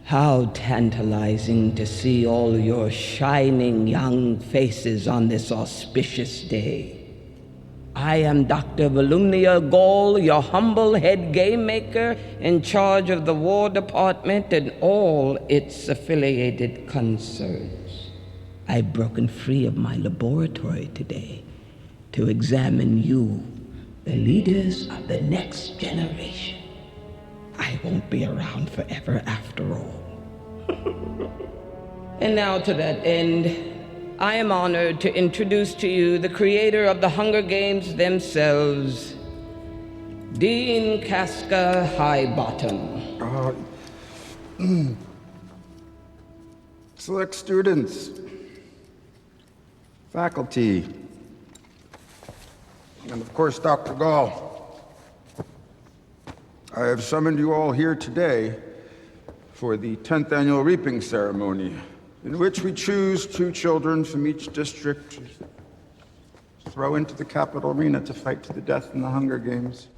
How tantalizing to see all your shining young faces on this auspicious day. I am Dr. Volumnia Gall, your humble head game maker in charge of the War Department and all its affiliated concerns. I've broken free of my laboratory today to examine you, the leaders of the next generation. I won't be around forever after all. And now to that end, I am honored to introduce to you the creator of the Hunger Games themselves, Dean Casca Highbottom. Select students, faculty, and of course Dr. Gall. I have summoned you all here today for the 10th annual reaping ceremony, in which we choose 2 children from each district to throw into the capital arena to fight to the death in the Hunger Games.